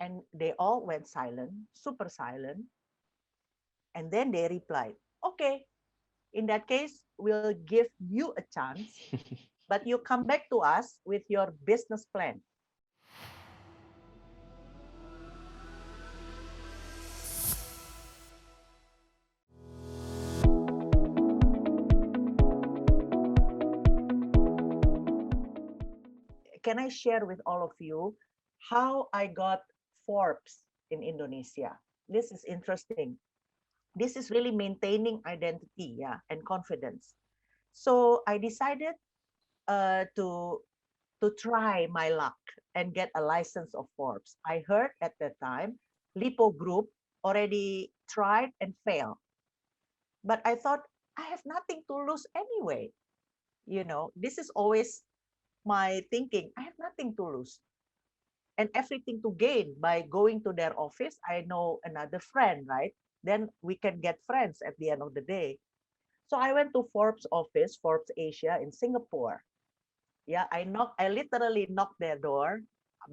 And they all went silent, super silent. And then they replied, okay, in that case, we'll give you a chance, but you come back to us with your business plan. Can I share with all of you how I got Forbes in Indonesia? This is interesting. This is really maintaining identity, yeah, and confidence. So I decided to try my luck and get a license of Forbes. I heard at that time Lipo Group already tried and failed, but I thought I have nothing to lose anyway. You know, this is always my thinking. I have nothing to lose and everything to gain by going to their office. I know another friend, right? Then we can get friends at the end of the day. So I went to Forbes office, Forbes Asia in Singapore. Yeah, I literally knocked their door.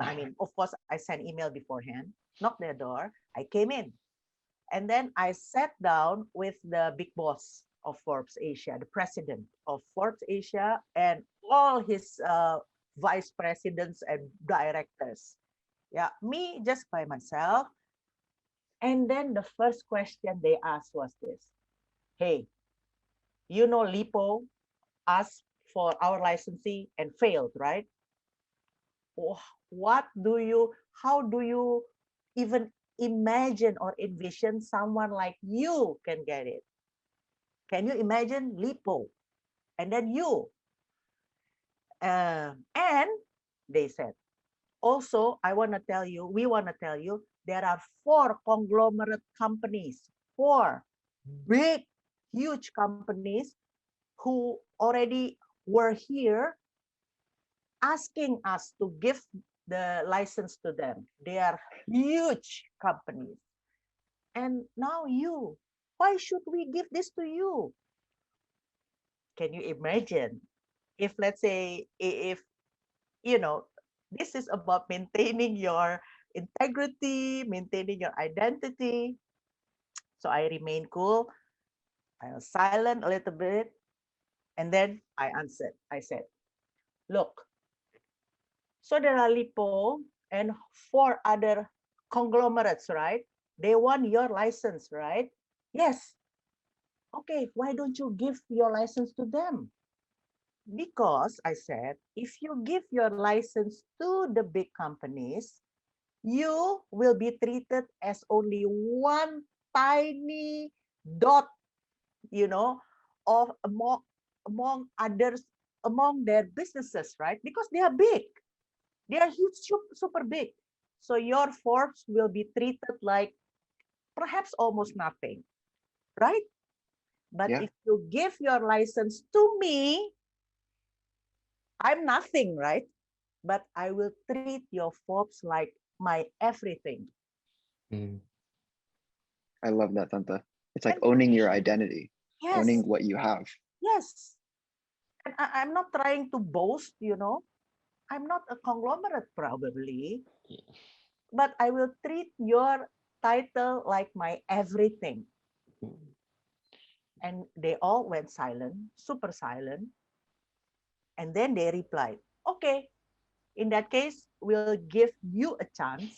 I mean, of course, I sent email beforehand, knocked their door. I came in. And then I sat down with the big boss of Forbes Asia, the president of Forbes Asia, and all his vice presidents and directors. Yeah, me just by myself. And then the first question they asked was this: hey, you know, Lipo asked for our licensee and failed, right? What do you, how do you even imagine or envision someone like you can get it? Can you imagine Lipo and then you? And they said, also, I want to tell you, we want to tell you, there are 4 conglomerate companies, 4 big, huge companies who already were here asking us to give the license to them. They are huge companies. And now you, why should we give this to you? Can you imagine if, let's say, if, you know, this is about maintaining your integrity, maintaining your identity. So I remain cool. I was silent a little bit. And then I answered. I said, look, so there are Lipo and 4 other conglomerates, right? They want your license, right? Yes. Okay, why don't you give your license to them? Because I said, if you give your license to the big companies, you will be treated as only one tiny dot, you know, of among others, among their businesses, right? Because they are big. They are huge, super big. So your Forbes will be treated like perhaps almost nothing, right? But Yeah. if you give your license to me, I'm nothing, right? But I will treat your Forbes like my everything. Mm. I love that, Tanta. It's like And owning your identity, owning yes, what you have. yes. And I'm not trying to boast, you know. I'm not a conglomerate probably, but I will treat your title like my everything. Mm. And they all went silent, super silent. And then they replied, okay, in that case, we'll give you a chance,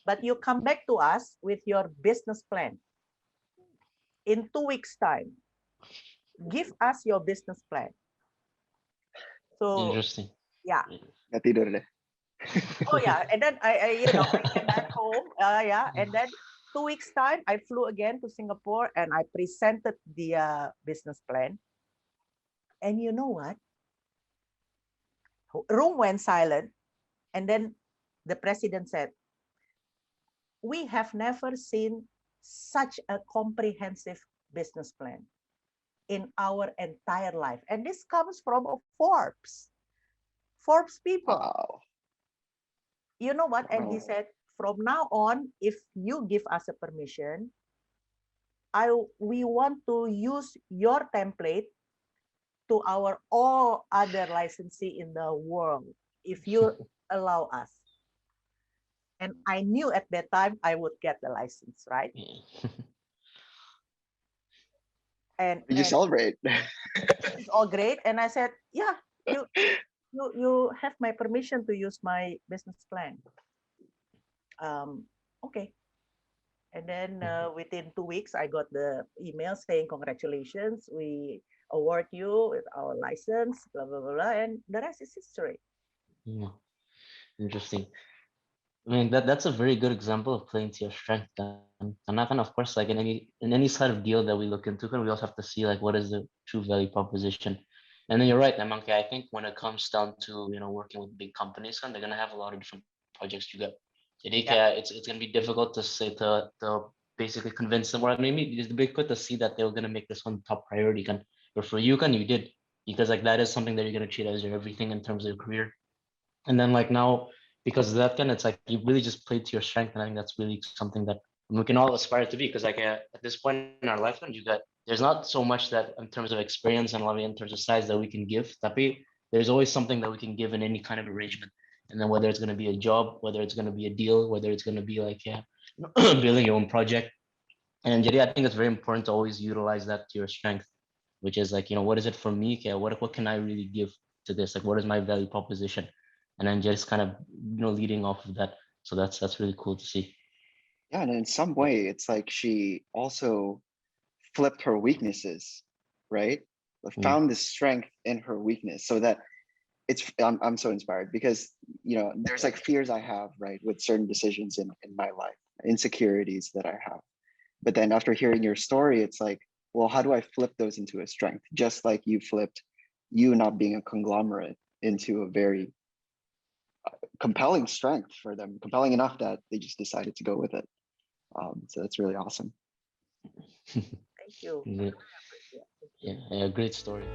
but you come back to us with your business plan in 2 weeks' time. Give us your business plan. So, Interesting. yeah. Nggak tidur deh. Oh, yeah. And then I came back home. Yeah. And then 2 weeks' time, I flew again to Singapore and I presented the business plan. And you know what? Room went silent. And then the president said, we have never seen such a comprehensive business plan in our entire life. And this comes from a Forbes people. Wow. You know what? And he Wow. said, from now on, if you give us a permission, we want to use your template to our all other licensee in the world, if you allow us. And I knew at that time I would get the license, right? Yeah. Did you And celebrate? it's all great. And I said, yeah, you have my permission to use my business plan. Okay. And then within 2 weeks, I got the email saying, congratulations, we award you with our license, blah, blah, blah, blah. And the rest is history. Yeah. Interesting. I mean that's a very good example of playing to your strength. And that kind of course, like in any sort of deal that we look into, we also have to see like what is the true value proposition. And then you're right, Namanke. I think when it comes down to working with big companies, they're gonna have a lot of different projects you get. Yeah. It's gonna be difficult to say to basically convince them, or maybe it's difficult to see that they were gonna make this one top priority. But for you, you did, because like that is something that you're gonna treat as your everything in terms of your career. And then like now, because of that, it's like you really just played to your strength, and I think that's really something that we can all aspire to be. Because like at this point in our lifetime, there's not so much that in terms of experience and in terms of size that we can give. Tapi there's always something that we can give in any kind of arrangement. And then whether it's going to be a job, whether it's going to be a deal, whether it's going to be like building your own project. And I think it's very important to always utilize that to your strength, which is like, what is it for me? Okay, what can I really give to this? Like, what is my value proposition? And then just kind of, leading off of that. So that's really cool to see. Yeah, and in some way, it's like she also flipped her weaknesses, right? Found the strength in her weakness, so that I'm so inspired, because there's like fears I have, right, with certain decisions in my life, insecurities that I have. But then after hearing your story, it's like, well, how do I flip those into a strength? Just like you flipped you not being a conglomerate into a very compelling strength for them, compelling enough that they just decided to go with it. So that's really awesome. Thank you. Yeah, great story.